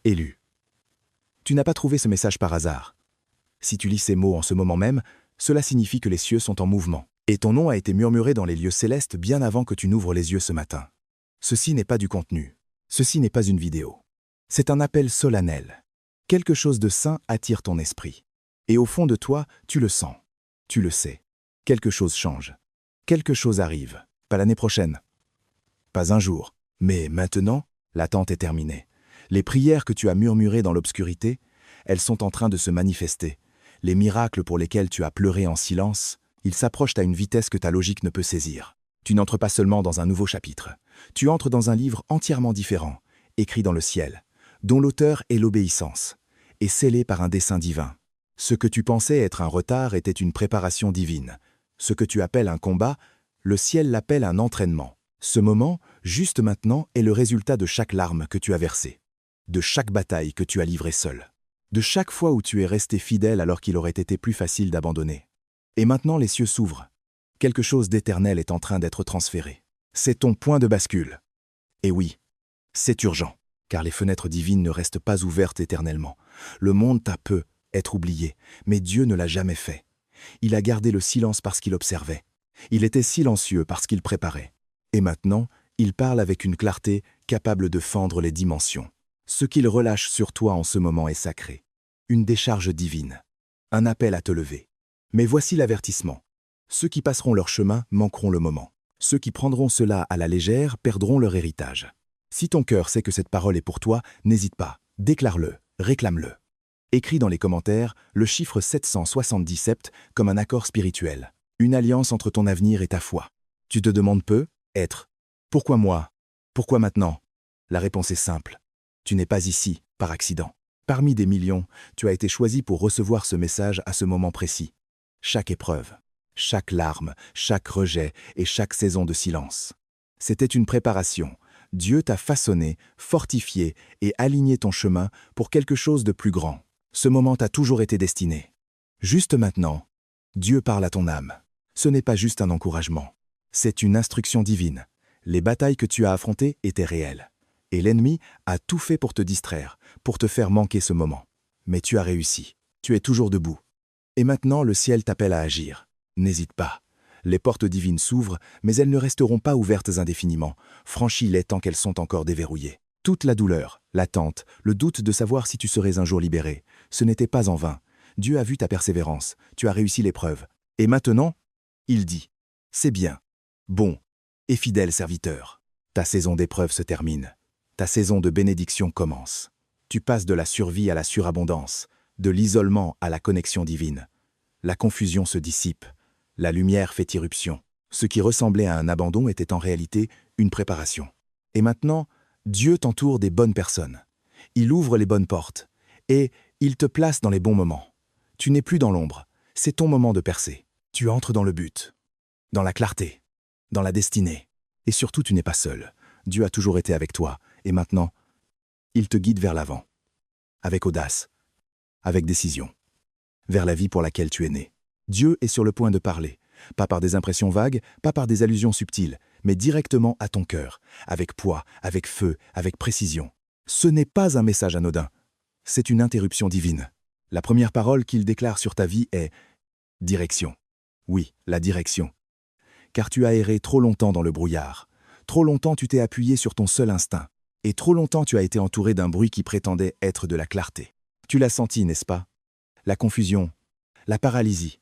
Élu. Tu n'as pas trouvé ce message par hasard. Si tu lis ces mots en ce moment même, cela signifie que les cieux sont en mouvement. Et ton nom a été murmuré dans les lieux célestes bien avant que tu n'ouvres les yeux ce matin. Ceci n'est pas du contenu. Ceci n'est pas une vidéo. C'est un appel solennel. Quelque chose de saint attire ton esprit. Et au fond de toi, tu le sens. Tu le sais. Quelque chose change. Quelque chose arrive. Pas l'année prochaine. Pas un jour. Mais maintenant, l'attente est terminée. Les prières que tu as murmurées dans l'obscurité, elles sont en train de se manifester. Les miracles pour lesquels tu as pleuré en silence, ils s'approchent à une vitesse que ta logique ne peut saisir. Tu n'entres pas seulement dans un nouveau chapitre. Tu entres dans un livre entièrement différent, écrit dans le ciel, dont l'auteur est l'obéissance, et scellé par un dessein divin. Ce que tu pensais être un retard était une préparation divine. Ce que tu appelles un combat, le ciel l'appelle un entraînement. Ce moment, juste maintenant, est le résultat de chaque larme que tu as versée, de chaque bataille que tu as livrée seule, de chaque fois où tu es resté fidèle alors qu'il aurait été plus facile d'abandonner. Et maintenant les cieux s'ouvrent. Quelque chose d'éternel est en train d'être transféré. C'est ton point de bascule. Et oui, c'est urgent, car les fenêtres divines ne restent pas ouvertes éternellement. Le monde t'a peu être oublié, mais Dieu ne l'a jamais fait. Il a gardé le silence parce qu'il observait. Il était silencieux parce qu'il préparait. Et maintenant, il parle avec une clarté capable de fendre les dimensions. Ce qu'il relâche sur toi en ce moment est sacré. Une décharge divine. Un appel à te lever. Mais voici l'avertissement. Ceux qui passeront leur chemin manqueront le moment. Ceux qui prendront cela à la légère perdront leur héritage. Si ton cœur sait que cette parole est pour toi, n'hésite pas, déclare-le, réclame-le. Écris dans les commentaires le chiffre 777 comme un accord spirituel, une alliance entre ton avenir et ta foi. Tu te demandes peu, être. Pourquoi moi? Pourquoi maintenant? La réponse est simple. Tu n'es pas ici, par accident. Parmi des millions, tu as été choisi pour recevoir ce message à ce moment précis. Chaque épreuve, chaque larme, chaque rejet et chaque saison de silence. C'était une préparation. Dieu t'a façonné, fortifié et aligné ton chemin pour quelque chose de plus grand. Ce moment t'a toujours été destiné. Juste maintenant, Dieu parle à ton âme. Ce n'est pas juste un encouragement. C'est une instruction divine. Les batailles que tu as affrontées étaient réelles. Et l'ennemi a tout fait pour te distraire, pour te faire manquer ce moment. Mais tu as réussi. Tu es toujours debout. Et maintenant, le ciel t'appelle à agir. N'hésite pas. Les portes divines s'ouvrent, mais elles ne resteront pas ouvertes indéfiniment. Franchis-les tant qu'elles sont encore déverrouillées. Toute la douleur, l'attente, le doute de savoir si tu serais un jour libéré, ce n'était pas en vain. Dieu a vu ta persévérance. Tu as réussi l'épreuve. Et maintenant, il dit, c'est bien, bon et fidèle serviteur. Ta saison d'épreuve se termine. Ta saison de bénédiction commence. Tu passes de la survie à la surabondance, de l'isolement à la connexion divine. La confusion se dissipe. La lumière fait irruption. Ce qui ressemblait à un abandon était en réalité une préparation. Et maintenant, Dieu t'entoure des bonnes personnes. Il ouvre les bonnes portes. Et il te place dans les bons moments. Tu n'es plus dans l'ombre. C'est ton moment de percer. Tu entres dans le but, dans la clarté, dans la destinée. Et surtout, tu n'es pas seul. Dieu a toujours été avec toi. Et maintenant, il te guide vers l'avant. Avec audace. Avec décision. Vers la vie pour laquelle tu es né. Dieu est sur le point de parler. Pas par des impressions vagues, pas par des allusions subtiles, mais directement à ton cœur, avec poids, avec feu, avec précision. Ce n'est pas un message anodin. C'est une interruption divine. La première parole qu'il déclare sur ta vie est « direction ». Oui, la direction. Car tu as erré trop longtemps dans le brouillard. Trop longtemps tu t'es appuyé sur ton seul instinct. Et trop longtemps tu as été entouré d'un bruit qui prétendait être de la clarté. Tu l'as senti, n'est-ce pas? La confusion, la paralysie,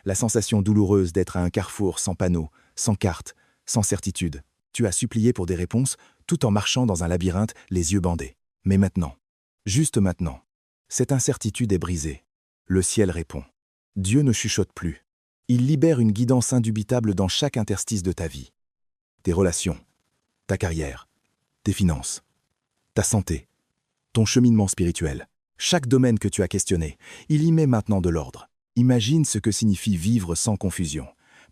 la sensation douloureuse d'être à un carrefour sans panneau, sans carte, sans certitude. Tu as supplié pour des réponses tout en marchant dans un labyrinthe les yeux bandés. Mais maintenant, juste maintenant, cette incertitude est brisée. Le ciel répond. Dieu ne chuchote plus. Il libère une guidance indubitable dans chaque interstice de ta vie. Tes relations, ta carrière, tes finances, ta santé, ton cheminement spirituel. Chaque domaine que tu as questionné, il y met maintenant de l'ordre. Imagine ce que signifie vivre sans confusion.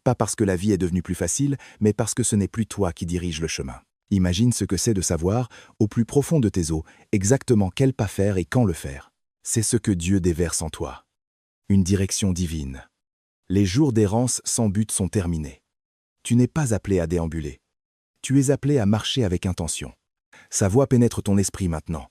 Pas parce que la vie est devenue plus facile, mais parce que ce n'est plus toi qui dirige le chemin. Imagine ce que c'est de savoir, au plus profond de tes os, exactement quel pas faire et quand le faire. C'est ce que Dieu déverse en toi. Une direction divine. Les jours d'errance sans but sont terminés. Tu n'es pas appelé à déambuler. Tu es appelé à marcher avec intention. Sa voix pénètre ton esprit maintenant.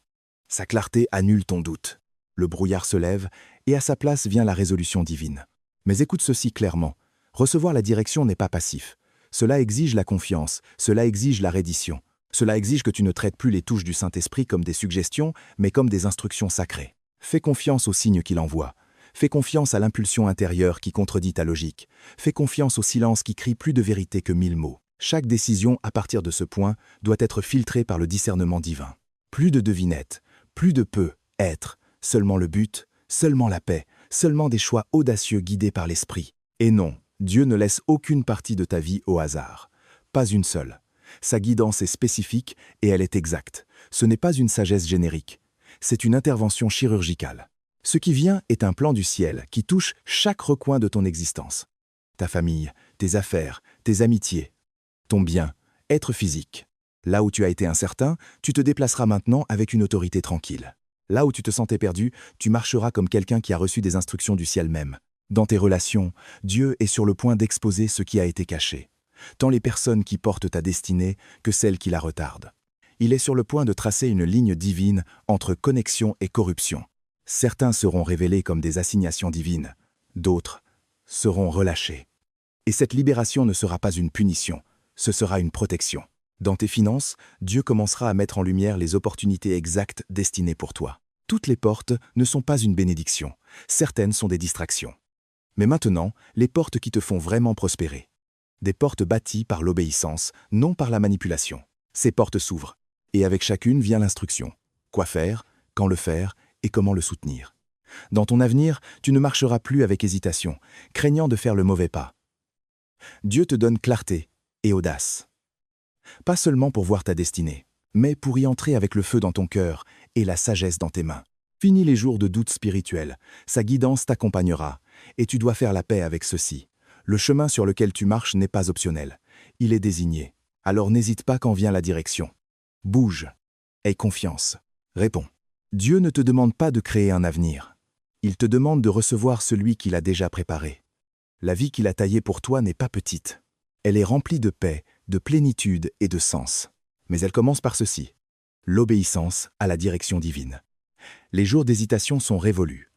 Sa clarté annule ton doute. Le brouillard se lève et à sa place vient la résolution divine. Mais écoute ceci clairement. Recevoir la direction n'est pas passif. Cela exige la confiance, cela exige la reddition. Cela exige que tu ne traites plus les touches du Saint-Esprit comme des suggestions, mais comme des instructions sacrées. Fais confiance aux signes qu'il envoie. Fais confiance à l'impulsion intérieure qui contredit ta logique. Fais confiance au silence qui crie plus de vérité que 1000 mots. Chaque décision, à partir de ce point, doit être filtrée par le discernement divin. Plus de devinettes, plus de peu, être, seulement le but, seulement la paix, seulement des choix audacieux guidés par l'Esprit. Et non, Dieu ne laisse aucune partie de ta vie au hasard. Pas une seule. Sa guidance est spécifique et elle est exacte. Ce n'est pas une sagesse générique. C'est une intervention chirurgicale. Ce qui vient est un plan du ciel qui touche chaque recoin de ton existence. Ta famille, tes affaires, tes amitiés, ton bien, être physique. Là où tu as été incertain, tu te déplaceras maintenant avec une autorité tranquille. Là où tu te sentais perdu, tu marcheras comme quelqu'un qui a reçu des instructions du ciel même. Dans tes relations, Dieu est sur le point d'exposer ce qui a été caché. Tant les personnes qui portent ta destinée que celles qui la retardent. Il est sur le point de tracer une ligne divine entre connexion et corruption. Certains seront révélés comme des assignations divines, d'autres seront relâchés. Et cette libération ne sera pas une punition, ce sera une protection. Dans tes finances, Dieu commencera à mettre en lumière les opportunités exactes destinées pour toi. Toutes les portes ne sont pas une bénédiction, certaines sont des distractions. Mais maintenant, les portes qui te font vraiment prospérer. Des portes bâties par l'obéissance, non par la manipulation. Ces portes s'ouvrent, et avec chacune vient l'instruction. Quoi faire, quand le faire, et comment le soutenir. Dans ton avenir, tu ne marcheras plus avec hésitation, craignant de faire le mauvais pas. Dieu te donne clarté et audace. Pas seulement pour voir ta destinée, mais pour y entrer avec le feu dans ton cœur et la sagesse dans tes mains. Finis les jours de doute spirituel, sa guidance t'accompagnera, et tu dois faire la paix avec ceci. Le chemin sur lequel tu marches n'est pas optionnel, il est désigné. Alors n'hésite pas quand vient la direction. Bouge, aie confiance, réponds. Dieu ne te demande pas de créer un avenir, il te demande de recevoir celui qu'il a déjà préparé. La vie qu'il a taillée pour toi n'est pas petite. Elle est remplie de paix, de plénitude et de sens. Mais elle commence par ceci, l'obéissance à la direction divine. Les jours d'hésitation sont révolus.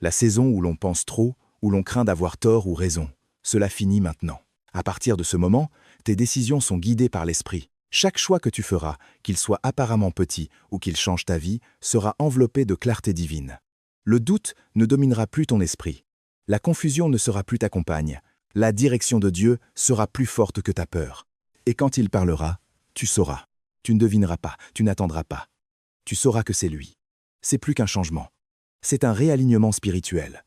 La saison où l'on pense trop, où l'on craint d'avoir tort ou raison, cela finit maintenant. À partir de ce moment, tes décisions sont guidées par l'Esprit. Chaque choix que tu feras, qu'il soit apparemment petit ou qu'il change ta vie, sera enveloppé de clarté divine. Le doute ne dominera plus ton esprit. La confusion ne sera plus ta compagne. La direction de Dieu sera plus forte que ta peur. Et quand il parlera, tu sauras. Tu ne devineras pas, tu n'attendras pas. Tu sauras que c'est lui. C'est plus qu'un changement. C'est un réalignement spirituel.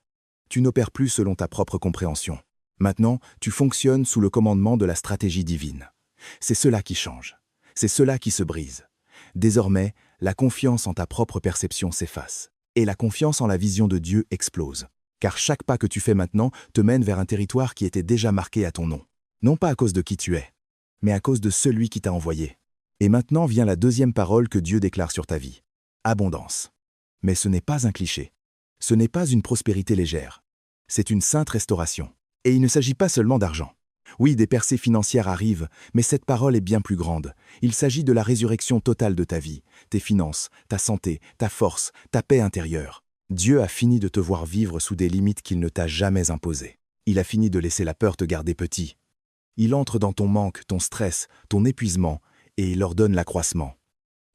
Tu n'opères plus selon ta propre compréhension. Maintenant, tu fonctionnes sous le commandement de la stratégie divine. C'est cela qui change. C'est cela qui se brise. Désormais, la confiance en ta propre perception s'efface. Et la confiance en la vision de Dieu explose. Car chaque pas que tu fais maintenant te mène vers un territoire qui était déjà marqué à ton nom. Non pas à cause de qui tu es, mais à cause de celui qui t'a envoyé. Et maintenant vient la deuxième parole que Dieu déclare sur ta vie. Abondance. Mais ce n'est pas un cliché. Ce n'est pas une prospérité légère. C'est une sainte restauration. Et il ne s'agit pas seulement d'argent. Oui, des percées financières arrivent, mais cette parole est bien plus grande. Il s'agit de la résurrection totale de ta vie, tes finances, ta santé, ta force, ta paix intérieure. Dieu a fini de te voir vivre sous des limites qu'il ne t'a jamais imposées. Il a fini de laisser la peur te garder petit. Il entre dans ton manque, ton stress, ton épuisement, et il ordonne l'accroissement.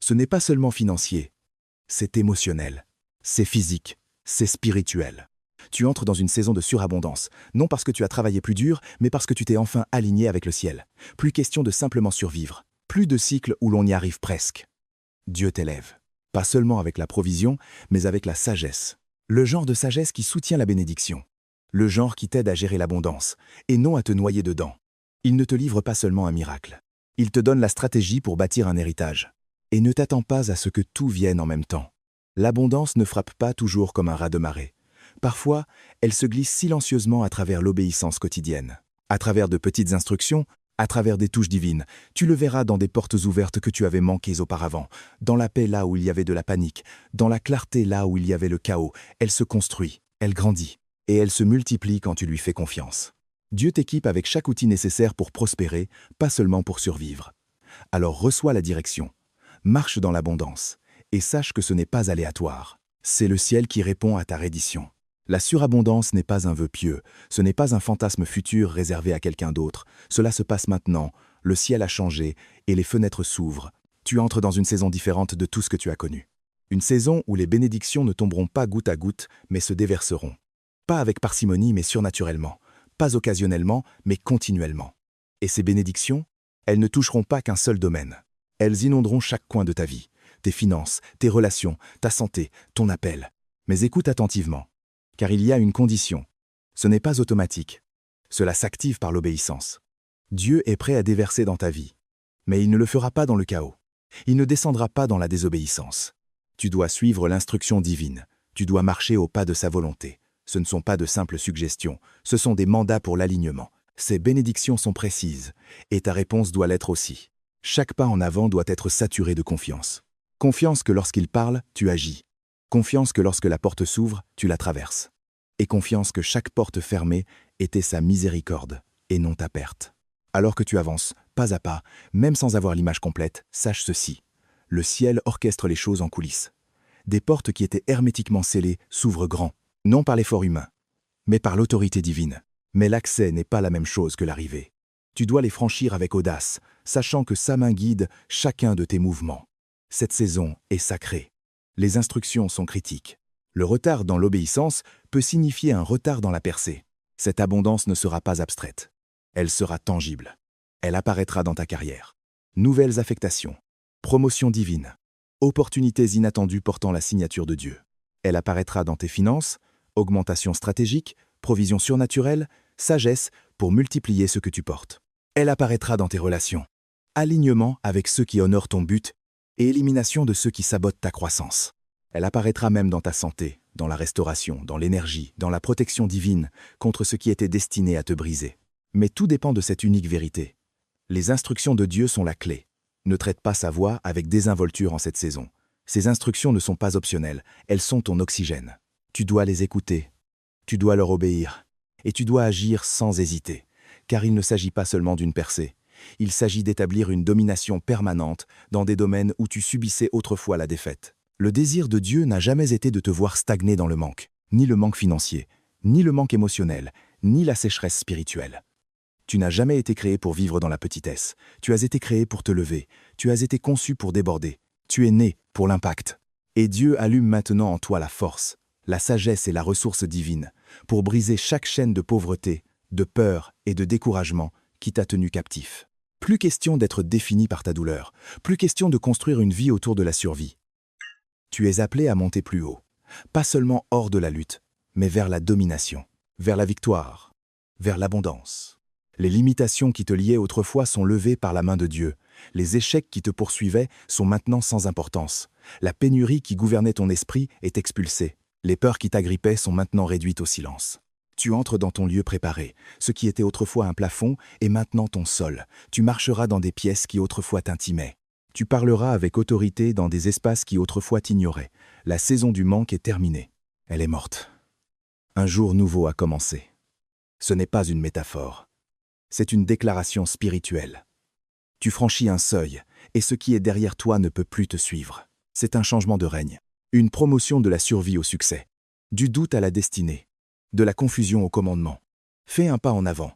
Ce n'est pas seulement financier, c'est émotionnel, c'est physique, c'est spirituel. Tu entres dans une saison de surabondance, non parce que tu as travaillé plus dur, mais parce que tu t'es enfin aligné avec le ciel. Plus question de simplement survivre, plus de cycles où l'on y arrive presque. Dieu t'élève, pas seulement avec la provision, mais avec la sagesse. Le genre de sagesse qui soutient la bénédiction. Le genre qui t'aide à gérer l'abondance, et non à te noyer dedans. Il ne te livre pas seulement un miracle. Il te donne la stratégie pour bâtir un héritage. Et ne t'attends pas à ce que tout vienne en même temps. L'abondance ne frappe pas toujours comme un raz-de-marée. Parfois, elle se glisse silencieusement à travers l'obéissance quotidienne. À travers de petites instructions, à travers des touches divines. Tu le verras dans des portes ouvertes que tu avais manquées auparavant, dans la paix là où il y avait de la panique, dans la clarté là où il y avait le chaos. Elle se construit, elle grandit, et elle se multiplie quand tu lui fais confiance. Dieu t'équipe avec chaque outil nécessaire pour prospérer, pas seulement pour survivre. Alors reçois la direction, marche dans l'abondance, Et sache que ce n'est pas aléatoire. C'est le ciel qui répond à ta reddition. La surabondance n'est pas un vœu pieux, ce n'est pas un fantasme futur réservé à quelqu'un d'autre. Cela se passe maintenant, le ciel a changé et les fenêtres s'ouvrent. Tu entres dans une saison différente de tout ce que tu as connu. Une saison où les bénédictions ne tomberont pas goutte à goutte, mais se déverseront. Pas avec parcimonie, mais surnaturellement. Pas occasionnellement, mais continuellement. Et ces bénédictions, elles ne toucheront pas qu'un seul domaine. Elles inonderont chaque coin de ta vie, tes finances, tes relations, ta santé, ton appel. Mais écoute attentivement, car il y a une condition. Ce n'est pas automatique. Cela s'active par l'obéissance. Dieu est prêt à déverser dans ta vie, mais il ne le fera pas dans le chaos. Il ne descendra pas dans la désobéissance. Tu dois suivre l'instruction divine. Tu dois marcher au pas de sa volonté. Ce ne sont pas de simples suggestions, ce sont des mandats pour l'alignement. Ces bénédictions sont précises, et ta réponse doit l'être aussi. Chaque pas en avant doit être saturé de confiance. Confiance que lorsqu'il parle, tu agis. Confiance que lorsque la porte s'ouvre, tu la traverses. Et confiance que chaque porte fermée était sa miséricorde, et non ta perte. Alors que tu avances, pas à pas, même sans avoir l'image complète, sache ceci. Le ciel orchestre les choses en coulisses. Des portes qui étaient hermétiquement scellées s'ouvrent grand, non par l'effort humain, mais par l'autorité divine. Mais l'accès n'est pas la même chose que l'arrivée. Tu dois les franchir avec audace, sachant que sa main guide chacun de tes mouvements. Cette saison est sacrée. Les instructions sont critiques. Le retard dans l'obéissance peut signifier un retard dans la percée. Cette abondance ne sera pas abstraite. Elle sera tangible. Elle apparaîtra dans ta carrière. Nouvelles affectations, promotion divine, opportunités inattendues portant la signature de Dieu. Elle apparaîtra dans tes finances, augmentation stratégique, provision surnaturelle, sagesse pour multiplier ce que tu portes. Elle apparaîtra dans tes relations, alignement avec ceux qui honorent ton but et élimination de ceux qui sabotent ta croissance. Elle apparaîtra même dans ta santé, dans la restauration, dans l'énergie, dans la protection divine contre ce qui était destiné à te briser. Mais tout dépend de cette unique vérité. Les instructions de Dieu sont la clé. Ne traite pas sa voix avec désinvolture en cette saison. Ces instructions ne sont pas optionnelles, elles sont ton oxygène. Tu dois les écouter, tu dois leur obéir, et tu dois agir sans hésiter, car il ne s'agit pas seulement d'une percée. Il s'agit d'établir une domination permanente dans des domaines où tu subissais autrefois la défaite. Le désir de Dieu n'a jamais été de te voir stagner dans le manque, ni le manque financier, ni le manque émotionnel, ni la sécheresse spirituelle. Tu n'as jamais été créé pour vivre dans la petitesse. Tu as été créé pour te lever. Tu as été conçu pour déborder. Tu es né pour l'impact. Et Dieu allume maintenant en toi la force, la sagesse et la ressource divine pour briser chaque chaîne de pauvreté, de peur et de découragement qui t'a tenu captif. Plus question d'être défini par ta douleur. Plus question de construire une vie autour de la survie. Tu es appelé à monter plus haut. Pas seulement hors de la lutte, mais vers la domination, vers la victoire, vers l'abondance. Les limitations qui te liaient autrefois sont levées par la main de Dieu. Les échecs qui te poursuivaient sont maintenant sans importance. La pénurie qui gouvernait ton esprit est expulsée. Les peurs qui t'agrippaient sont maintenant réduites au silence. Tu entres dans ton lieu préparé. Ce qui était autrefois un plafond est maintenant ton sol. Tu marcheras dans des pièces qui autrefois t'intimaient. Tu parleras avec autorité dans des espaces qui autrefois t'ignoraient. La saison du manque est terminée. Elle est morte. Un jour nouveau a commencé. Ce n'est pas une métaphore. C'est une déclaration spirituelle. Tu franchis un seuil, et ce qui est derrière toi ne peut plus te suivre. C'est un changement de règne, une promotion de la survie au succès, du doute à la destinée, de la confusion au commandement. Fais un pas en avant,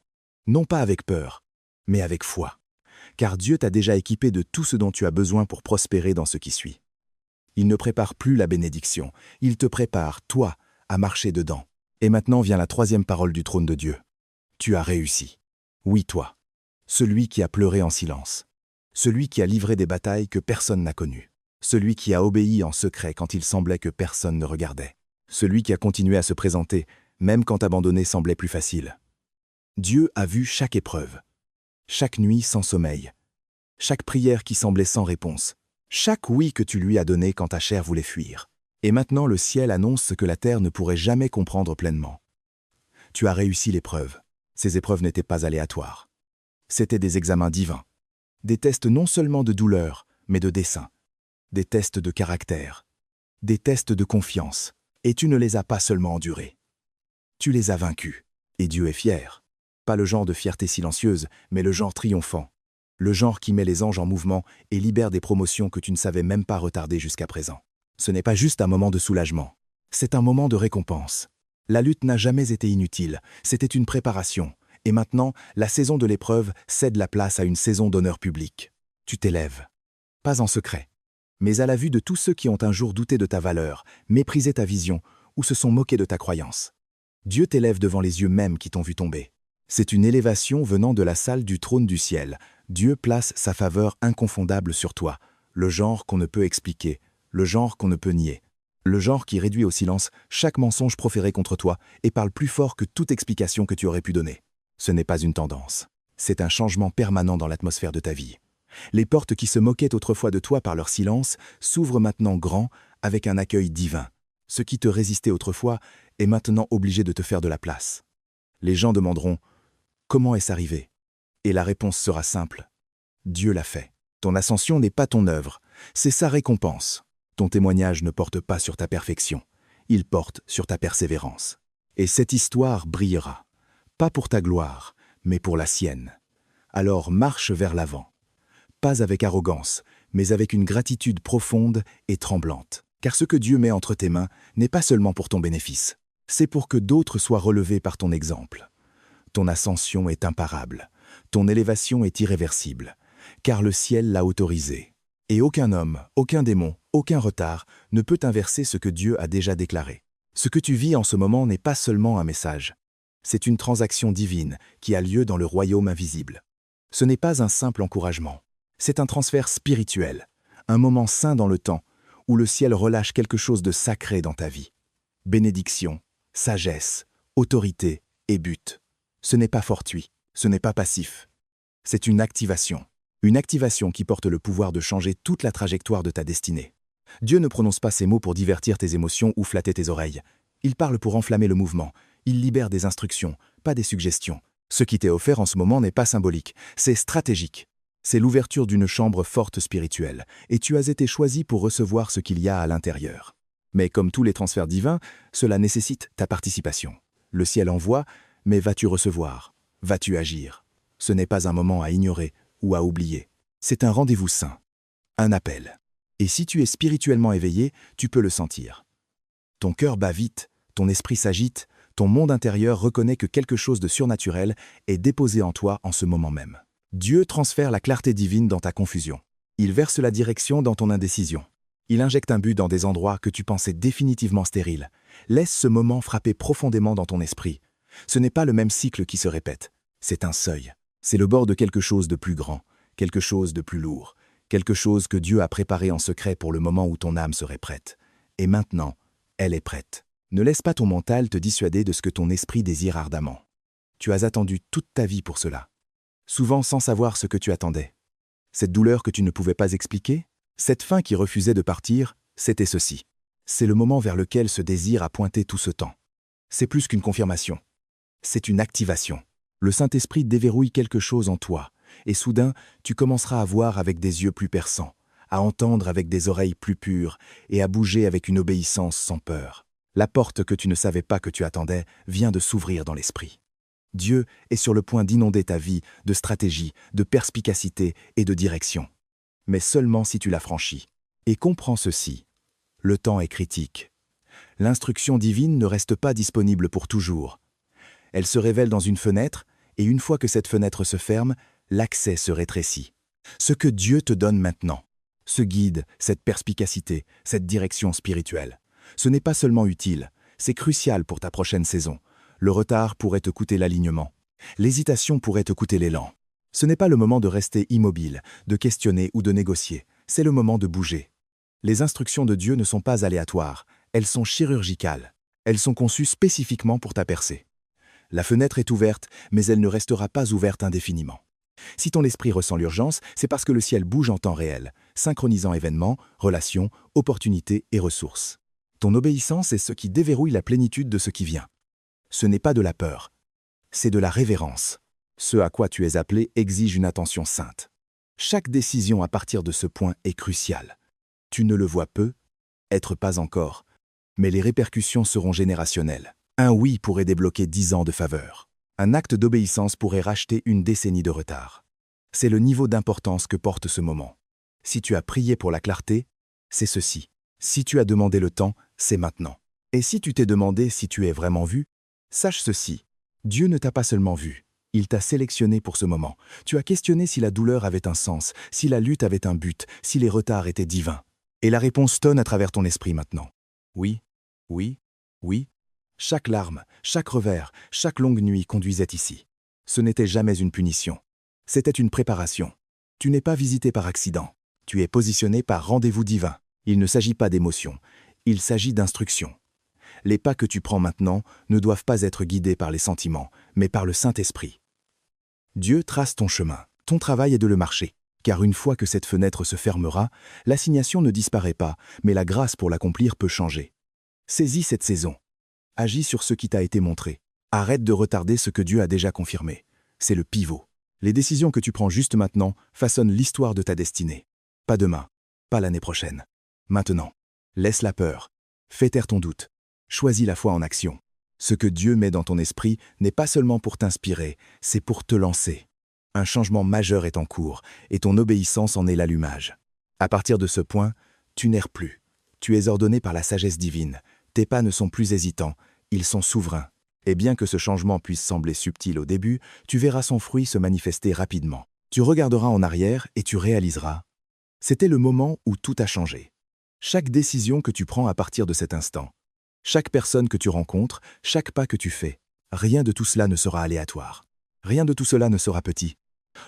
non pas avec peur, mais avec foi, car Dieu t'a déjà équipé de tout ce dont tu as besoin pour prospérer dans ce qui suit. Il ne prépare plus la bénédiction, il te prépare, toi, à marcher dedans. Et maintenant vient la troisième parole du trône de Dieu. Tu as réussi. Oui, toi, celui qui a pleuré en silence, celui qui a livré des batailles que personne n'a connues, celui qui a obéi en secret quand il semblait que personne ne regardait, celui qui a continué à se présenter, même quand abandonner semblait plus facile. Dieu a vu chaque épreuve, chaque nuit sans sommeil, chaque prière qui semblait sans réponse, chaque oui que tu lui as donné quand ta chair voulait fuir. Et maintenant le ciel annonce ce que la terre ne pourrait jamais comprendre pleinement. Tu as réussi l'épreuve. Ces épreuves n'étaient pas aléatoires. C'étaient des examens divins, des tests non seulement de douleur, mais de dessein, des tests de caractère, des tests de confiance, et tu ne les as pas seulement endurés. Tu les as vaincus, et Dieu est fier. Pas le genre de fierté silencieuse, mais le genre triomphant, le genre qui met les anges en mouvement et libère des promotions que tu ne savais même pas retarder jusqu'à présent. Ce n'est pas juste un moment de soulagement. C'est un moment de récompense. La lutte n'a jamais été inutile, c'était une préparation. Et maintenant, la saison de l'épreuve cède la place à une saison d'honneur public. Tu t'élèves. Pas en secret, mais à la vue de tous ceux qui ont un jour douté de ta valeur, méprisé ta vision ou se sont moqués de ta croyance. Dieu t'élève devant les yeux mêmes qui t'ont vu tomber. C'est une élévation venant de la salle du trône du ciel. Dieu place sa faveur inconfondable sur toi, le genre qu'on ne peut expliquer, le genre qu'on ne peut nier, le genre qui réduit au silence chaque mensonge proféré contre toi et parle plus fort que toute explication que tu aurais pu donner. Ce n'est pas une tendance, c'est un changement permanent dans l'atmosphère de ta vie. Les portes qui se moquaient autrefois de toi par leur silence s'ouvrent maintenant grand avec un accueil divin. Ce qui te résistait autrefois est maintenant obligé de te faire de la place. Les gens demanderont « Comment est-ce arrivé ?» Et la réponse sera simple « Dieu l'a fait. » Ton ascension n'est pas ton œuvre, c'est sa récompense. Ton témoignage ne porte pas sur ta perfection, il porte sur ta persévérance. Et cette histoire brillera, pas pour ta gloire, mais pour la sienne. Alors marche vers l'avant, pas avec arrogance, mais avec une gratitude profonde et tremblante. Car ce que Dieu met entre tes mains n'est pas seulement pour ton bénéfice, c'est pour que d'autres soient relevés par ton exemple. Ton ascension est imparable, ton élévation est irréversible, car le ciel l'a autorisé. Et aucun homme, aucun démon, aucun retard ne peut inverser ce que Dieu a déjà déclaré. Ce que tu vis en ce moment n'est pas seulement un message, c'est une transaction divine qui a lieu dans le royaume invisible. Ce n'est pas un simple encouragement, c'est un transfert spirituel, un moment saint dans le temps, où le ciel relâche quelque chose de sacré dans ta vie. Bénédiction, sagesse, autorité et but. Ce n'est pas fortuit, ce n'est pas passif. C'est une activation qui porte le pouvoir de changer toute la trajectoire de ta destinée. Dieu ne prononce pas ces mots pour divertir tes émotions ou flatter tes oreilles. Il parle pour enflammer le mouvement. Il libère des instructions, pas des suggestions. Ce qui t'est offert en ce moment n'est pas symbolique, c'est stratégique. C'est l'ouverture d'une chambre forte spirituelle, et tu as été choisi pour recevoir ce qu'il y a à l'intérieur. Mais comme tous les transferts divins, cela nécessite ta participation. Le ciel envoie, mais vas-tu recevoir? Vas-tu agir? Ce n'est pas un moment à ignorer ou à oublier. C'est un rendez-vous saint, un appel. Et si tu es spirituellement éveillé, tu peux le sentir. Ton cœur bat vite, ton esprit s'agite, ton monde intérieur reconnaît que quelque chose de surnaturel est déposé en toi en ce moment même. Dieu transfère la clarté divine dans ta confusion. Il verse la direction dans ton indécision. Il injecte un but dans des endroits que tu pensais définitivement stériles. Laisse ce moment frapper profondément dans ton esprit. Ce n'est pas le même cycle qui se répète. C'est un seuil. C'est le bord de quelque chose de plus grand, quelque chose de plus lourd, quelque chose que Dieu a préparé en secret pour le moment où ton âme serait prête. Et maintenant, elle est prête. Ne laisse pas ton mental te dissuader de ce que ton esprit désire ardemment. Tu as attendu toute ta vie pour cela. Souvent sans savoir ce que tu attendais. Cette douleur que tu ne pouvais pas expliquer, cette faim qui refusait de partir, c'était ceci. C'est le moment vers lequel ce désir a pointé tout ce temps. C'est plus qu'une confirmation. C'est une activation. Le Saint-Esprit déverrouille quelque chose en toi, et soudain, tu commenceras à voir avec des yeux plus perçants, à entendre avec des oreilles plus pures, et à bouger avec une obéissance sans peur. La porte que tu ne savais pas que tu attendais vient de s'ouvrir dans l'esprit. Dieu est sur le point d'inonder ta vie de stratégie, de perspicacité et de direction. Mais seulement si tu l'as franchi. Et comprends ceci, le temps est critique. L'instruction divine ne reste pas disponible pour toujours. Elle se révèle dans une fenêtre, et une fois que cette fenêtre se ferme, l'accès se rétrécit. Ce que Dieu te donne maintenant, ce guide, cette perspicacité, cette direction spirituelle, ce n'est pas seulement utile, c'est crucial pour ta prochaine saison. Le retard pourrait te coûter l'alignement. L'hésitation pourrait te coûter l'élan. Ce n'est pas le moment de rester immobile, de questionner ou de négocier. C'est le moment de bouger. Les instructions de Dieu ne sont pas aléatoires. Elles sont chirurgicales. Elles sont conçues spécifiquement pour ta percée. La fenêtre est ouverte, mais elle ne restera pas ouverte indéfiniment. Si ton esprit ressent l'urgence, c'est parce que le ciel bouge en temps réel, synchronisant événements, relations, opportunités et ressources. Ton obéissance est ce qui déverrouille la plénitude de ce qui vient. Ce n'est pas de la peur, c'est de la révérence. Ce à quoi tu es appelé exige une attention sainte. Chaque décision à partir de ce point est cruciale. Tu ne le vois peu, être pas encore, mais les répercussions seront générationnelles. Un oui pourrait débloquer 10 ans de faveur. Un acte d'obéissance pourrait racheter une décennie de retard. C'est le niveau d'importance que porte ce moment. Si tu as prié pour la clarté, c'est ceci. Si tu as demandé le temps, c'est maintenant. Et si tu t'es demandé si tu es vraiment vu, sache ceci. Dieu ne t'a pas seulement vu. Il t'a sélectionné pour ce moment. Tu as questionné si la douleur avait un sens, si la lutte avait un but, si les retards étaient divins. Et la réponse tonne à travers ton esprit maintenant. Oui, oui, oui. Chaque larme, chaque revers, chaque longue nuit conduisait ici. Ce n'était jamais une punition. C'était une préparation. Tu n'es pas visité par accident. Tu es positionné par rendez-vous divin. Il ne s'agit pas d'émotion. Il s'agit d'instruction. Les pas que tu prends maintenant ne doivent pas être guidés par les sentiments, mais par le Saint-Esprit. Dieu trace ton chemin. Ton travail est de le marcher. Car une fois que cette fenêtre se fermera, l'assignation ne disparaît pas, mais la grâce pour l'accomplir peut changer. Saisis cette saison. Agis sur ce qui t'a été montré. Arrête de retarder ce que Dieu a déjà confirmé. C'est le pivot. Les décisions que tu prends juste maintenant façonnent l'histoire de ta destinée. Pas demain, pas l'année prochaine. Maintenant. Laisse la peur. Fais taire ton doute. Choisis la foi en action. Ce que Dieu met dans ton esprit n'est pas seulement pour t'inspirer, c'est pour te lancer. Un changement majeur est en cours, et ton obéissance en est l'allumage. À partir de ce point, tu n'erres plus. Tu es ordonné par la sagesse divine. Tes pas ne sont plus hésitants, ils sont souverains. Et bien que ce changement puisse sembler subtil au début, tu verras son fruit se manifester rapidement. Tu regarderas en arrière et tu réaliseras. C'était le moment où tout a changé. Chaque décision que tu prends à partir de cet instant, chaque personne que tu rencontres, chaque pas que tu fais, rien de tout cela ne sera aléatoire. Rien de tout cela ne sera petit.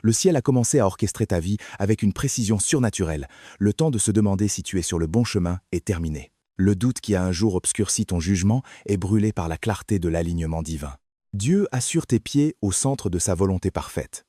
Le ciel a commencé à orchestrer ta vie avec une précision surnaturelle. Le temps de se demander si tu es sur le bon chemin est terminé. Le doute qui a un jour obscurci ton jugement est brûlé par la clarté de l'alignement divin. Dieu assure tes pieds au centre de sa volonté parfaite.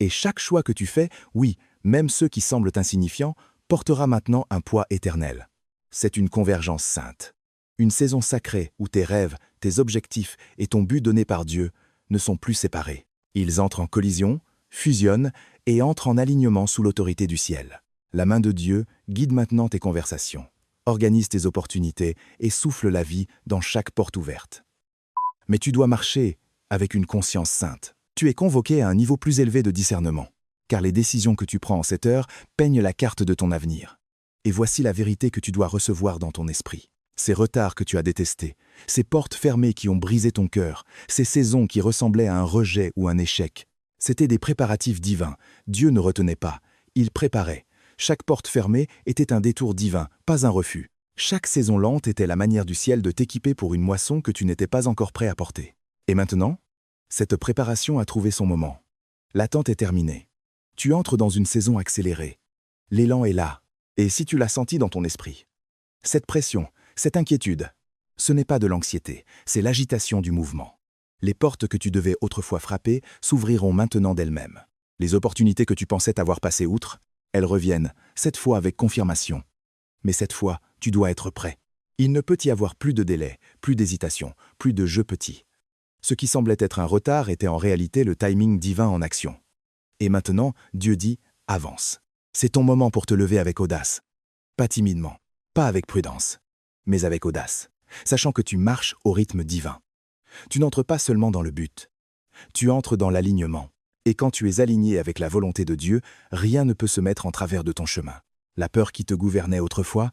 Et chaque choix que tu fais, oui, même ceux qui semblent insignifiants, portera maintenant un poids éternel. C'est une convergence sainte. Une saison sacrée où tes rêves, tes objectifs et ton but donné par Dieu ne sont plus séparés. Ils entrent en collision, fusionnent et entrent en alignement sous l'autorité du ciel. La main de Dieu guide maintenant tes conversations, organise tes opportunités et souffle la vie dans chaque porte ouverte. Mais tu dois marcher avec une conscience sainte. Tu es convoqué à un niveau plus élevé de discernement, car les décisions que tu prends en cette heure peignent la carte de ton avenir. Et voici la vérité que tu dois recevoir dans ton esprit. Ces retards que tu as détestés, ces portes fermées qui ont brisé ton cœur, ces saisons qui ressemblaient à un rejet ou un échec, c'étaient des préparatifs divins. Dieu ne retenait pas, il préparait. Chaque porte fermée était un détour divin, pas un refus. Chaque saison lente était la manière du ciel de t'équiper pour une moisson que tu n'étais pas encore prêt à porter. Et maintenant, cette préparation a trouvé son moment. L'attente est terminée. Tu entres dans une saison accélérée. L'élan est là. Et si tu l'as senti dans ton esprit, cette pression, cette inquiétude, ce n'est pas de l'anxiété, c'est l'agitation du mouvement. Les portes que tu devais autrefois frapper s'ouvriront maintenant d'elles-mêmes. Les opportunités que tu pensais avoir passées outre, elles reviennent, cette fois avec confirmation. Mais cette fois, tu dois être prêt. Il ne peut y avoir plus de délai, plus d'hésitation, plus de jeu petit. Ce qui semblait être un retard était en réalité le timing divin en action. Et maintenant, Dieu dit « avance ». C'est ton moment pour te lever avec audace. Pas timidement, pas avec prudence, mais avec audace, sachant que tu marches au rythme divin. Tu n'entres pas seulement dans le but, tu entres dans l'alignement. Et quand tu es aligné avec la volonté de Dieu, rien ne peut se mettre en travers de ton chemin. La peur qui te gouvernait autrefois,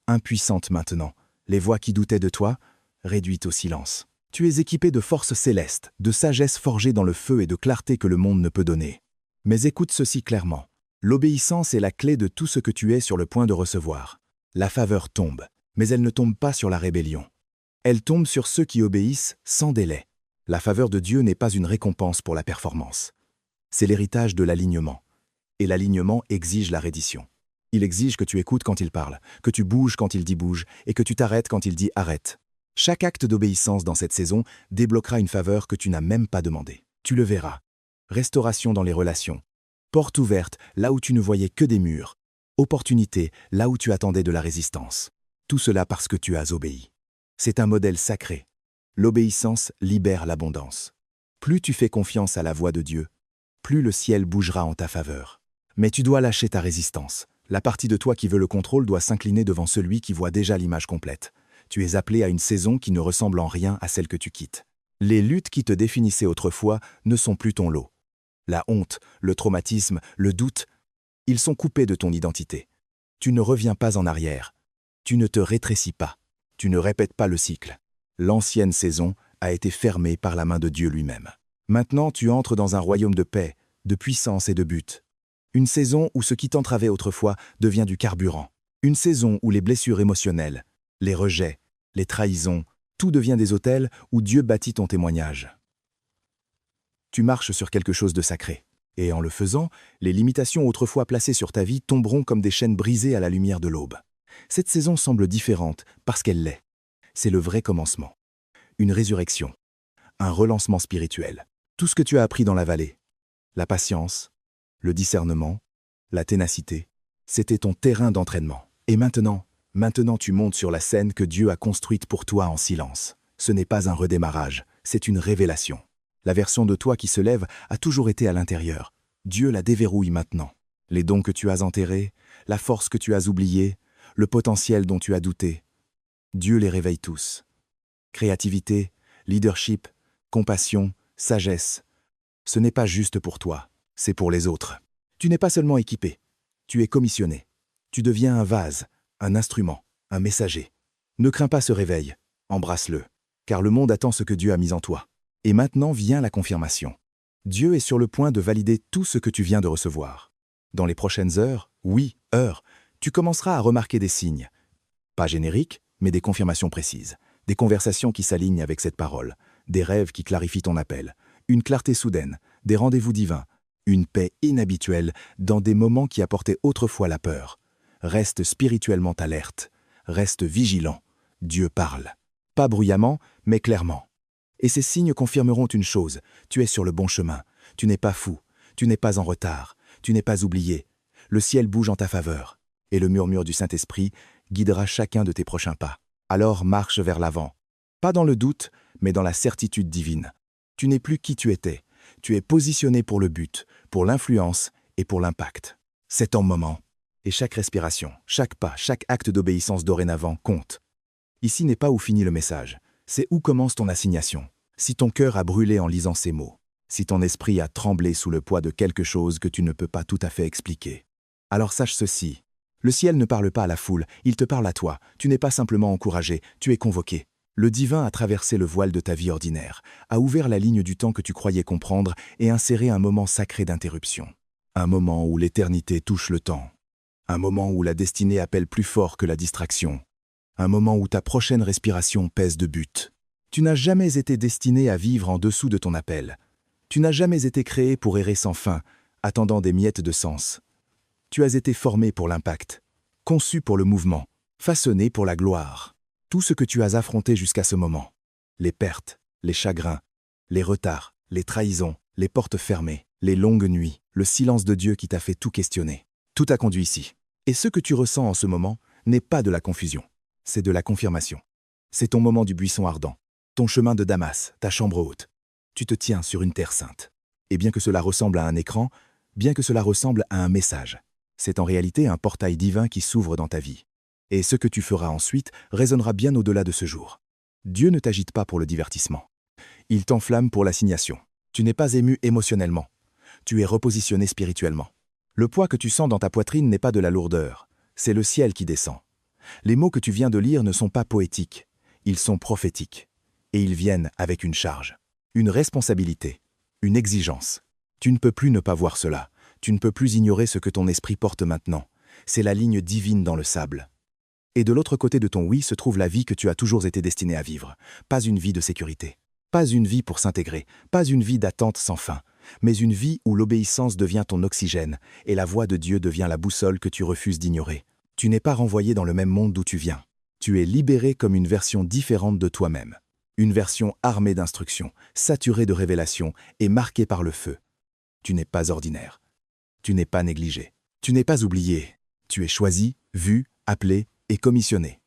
impuissante maintenant, les voix qui doutaient de toi, réduites au silence. Tu es équipé de forces célestes, de sagesse forgée dans le feu et de clarté que le monde ne peut donner. Mais écoute ceci clairement. L'obéissance est la clé de tout ce que tu es sur le point de recevoir. La faveur tombe, mais elle ne tombe pas sur la rébellion. Elle tombe sur ceux qui obéissent sans délai. La faveur de Dieu n'est pas une récompense pour la performance. C'est l'héritage de l'alignement. Et l'alignement exige la reddition. Il exige que tu écoutes quand il parle, que tu bouges quand il dit bouge, et que tu t'arrêtes quand il dit arrête. Chaque acte d'obéissance dans cette saison débloquera une faveur que tu n'as même pas demandée. Tu le verras. Restauration dans les relations. Porte ouverte là où tu ne voyais que des murs. Opportunité là où tu attendais de la résistance. Tout cela parce que tu as obéi. C'est un modèle sacré. L'obéissance libère l'abondance. Plus tu fais confiance à la voix de Dieu, plus le ciel bougera en ta faveur. Mais tu dois lâcher ta résistance. La partie de toi qui veut le contrôle doit s'incliner devant celui qui voit déjà l'image complète. Tu es appelé à une saison qui ne ressemble en rien à celle que tu quittes. Les luttes qui te définissaient autrefois ne sont plus ton lot. La honte, le traumatisme, le doute, ils sont coupés de ton identité. Tu ne reviens pas en arrière. Tu ne te rétrécis pas. Tu ne répètes pas le cycle. L'ancienne saison a été fermée par la main de Dieu lui-même. Maintenant, tu entres dans un royaume de paix, de puissance et de but. Une saison où ce qui t'entravait autrefois devient du carburant. Une saison où les blessures émotionnelles, les rejets, les trahisons, tout devient des autels où Dieu bâtit ton témoignage. Tu marches sur quelque chose de sacré. Et en le faisant, les limitations autrefois placées sur ta vie tomberont comme des chaînes brisées à la lumière de l'aube. Cette saison semble différente parce qu'elle l'est. C'est le vrai commencement. Une résurrection. Un relancement spirituel. Tout ce que tu as appris dans la vallée, la patience, le discernement, la ténacité, c'était ton terrain d'entraînement. Et maintenant tu montes sur la scène que Dieu a construite pour toi en silence. Ce n'est pas un redémarrage, c'est une révélation. La version de toi qui se lève a toujours été à l'intérieur. Dieu la déverrouille maintenant. Les dons que tu as enterrés, la force que tu as oubliée, le potentiel dont tu as douté. Dieu les réveille tous. Créativité, leadership, compassion, sagesse. Ce n'est pas juste pour toi, c'est pour les autres. Tu n'es pas seulement équipé, tu es commissionné. Tu deviens un vase, un instrument, un messager. Ne crains pas ce réveil, embrasse-le, car le monde attend ce que Dieu a mis en toi. Et maintenant vient la confirmation. Dieu est sur le point de valider tout ce que tu viens de recevoir. Dans les prochaines heures, tu commenceras à remarquer des signes. Pas génériques, mais des confirmations précises. Des conversations qui s'alignent avec cette parole. Des rêves qui clarifient ton appel. Une clarté soudaine. Des rendez-vous divins. Une paix inhabituelle dans des moments qui apportaient autrefois la peur. Reste spirituellement alerte. Reste vigilant. Dieu parle. Pas bruyamment, mais clairement. Et ces signes confirmeront une chose, tu es sur le bon chemin, tu n'es pas fou, tu n'es pas en retard, tu n'es pas oublié. Le ciel bouge en ta faveur, et le murmure du Saint-Esprit guidera chacun de tes prochains pas. Alors marche vers l'avant, pas dans le doute, mais dans la certitude divine. Tu n'es plus qui tu étais, tu es positionné pour le but, pour l'influence et pour l'impact. C'est ton moment, et chaque respiration, chaque pas, chaque acte d'obéissance dorénavant compte. Ici n'est pas où finit le message. C'est où commence ton assignation. Si ton cœur a brûlé en lisant ces mots, si ton esprit a tremblé sous le poids de quelque chose que tu ne peux pas tout à fait expliquer, alors sache ceci. Le ciel ne parle pas à la foule, il te parle à toi. Tu n'es pas simplement encouragé, tu es convoqué. Le divin a traversé le voile de ta vie ordinaire, a ouvert la ligne du temps que tu croyais comprendre et inséré un moment sacré d'interruption. Un moment où l'éternité touche le temps. Un moment où la destinée appelle plus fort que la distraction. Un moment où ta prochaine respiration pèse de but. Tu n'as jamais été destiné à vivre en dessous de ton appel. Tu n'as jamais été créé pour errer sans fin, attendant des miettes de sens. Tu as été formé pour l'impact, conçu pour le mouvement, façonné pour la gloire. Tout ce que tu as affronté jusqu'à ce moment, les pertes, les chagrins, les retards, les trahisons, les portes fermées, les longues nuits, le silence de Dieu qui t'a fait tout questionner, tout a conduit ici. Et ce que tu ressens en ce moment n'est pas de la confusion. C'est de la confirmation. C'est ton moment du buisson ardent, ton chemin de Damas, ta chambre haute. Tu te tiens sur une terre sainte. Et bien que cela ressemble à un écran, bien que cela ressemble à un message, c'est en réalité un portail divin qui s'ouvre dans ta vie. Et ce que tu feras ensuite résonnera bien au-delà de ce jour. Dieu ne t'agite pas pour le divertissement. Il t'enflamme pour l'assignation. Tu n'es pas ému émotionnellement. Tu es repositionné spirituellement. Le poids que tu sens dans ta poitrine n'est pas de la lourdeur, c'est le ciel qui descend. Les mots que tu viens de lire ne sont pas poétiques, ils sont prophétiques. Et ils viennent avec une charge, une responsabilité, une exigence. Tu ne peux plus ne pas voir cela, tu ne peux plus ignorer ce que ton esprit porte maintenant. C'est la ligne divine dans le sable. Et de l'autre côté de ton oui se trouve la vie que tu as toujours été destiné à vivre. Pas une vie de sécurité, pas une vie pour s'intégrer, pas une vie d'attente sans fin, mais une vie où l'obéissance devient ton oxygène et la voix de Dieu devient la boussole que tu refuses d'ignorer. Tu n'es pas renvoyé dans le même monde d'où tu viens. Tu es libéré comme une version différente de toi-même. Une version armée d'instructions, saturée de révélations et marquée par le feu. Tu n'es pas ordinaire. Tu n'es pas négligé. Tu n'es pas oublié. Tu es choisi, vu, appelé et commissionné.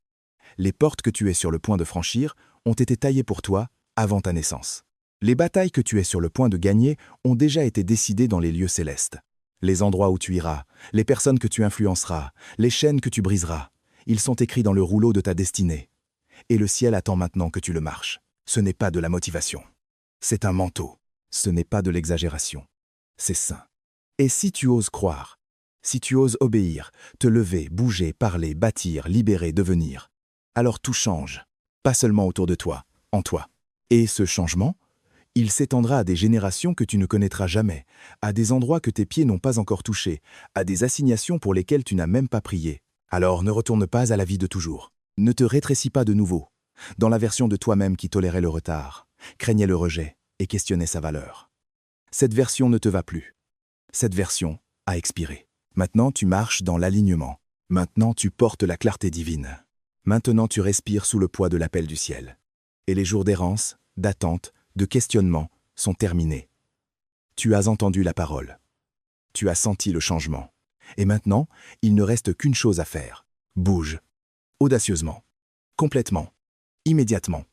Les portes que tu es sur le point de franchir ont été taillées pour toi avant ta naissance. Les batailles que tu es sur le point de gagner ont déjà été décidées dans les lieux célestes. Les endroits où tu iras, les personnes que tu influenceras, les chaînes que tu briseras, ils sont écrits dans le rouleau de ta destinée. Et le ciel attend maintenant que tu le marches. Ce n'est pas de la motivation. C'est un manteau. Ce n'est pas de l'exagération. C'est saint. Et si tu oses croire, Si tu oses obéir, te lever, bouger, parler, bâtir, libérer, devenir, alors tout change. Pas seulement autour de toi, en toi. Et ce changement, il s'étendra à des générations que tu ne connaîtras jamais, à des endroits que tes pieds n'ont pas encore touchés, à des assignations pour lesquelles tu n'as même pas prié. Alors ne retourne pas à la vie de toujours. Ne te rétrécis pas de nouveau, dans la version de toi-même qui tolérait le retard, craignait le rejet et questionnait sa valeur. Cette version ne te va plus. Cette version a expiré. Maintenant tu marches dans l'alignement. Maintenant tu portes la clarté divine. Maintenant tu respires sous le poids de l'appel du ciel. Et les jours d'errance, d'attente, de questionnement sont terminés. Tu as entendu la parole. Tu as senti le changement. Et maintenant, il ne reste qu'une chose à faire. Bouge. Audacieusement. Complètement. Immédiatement.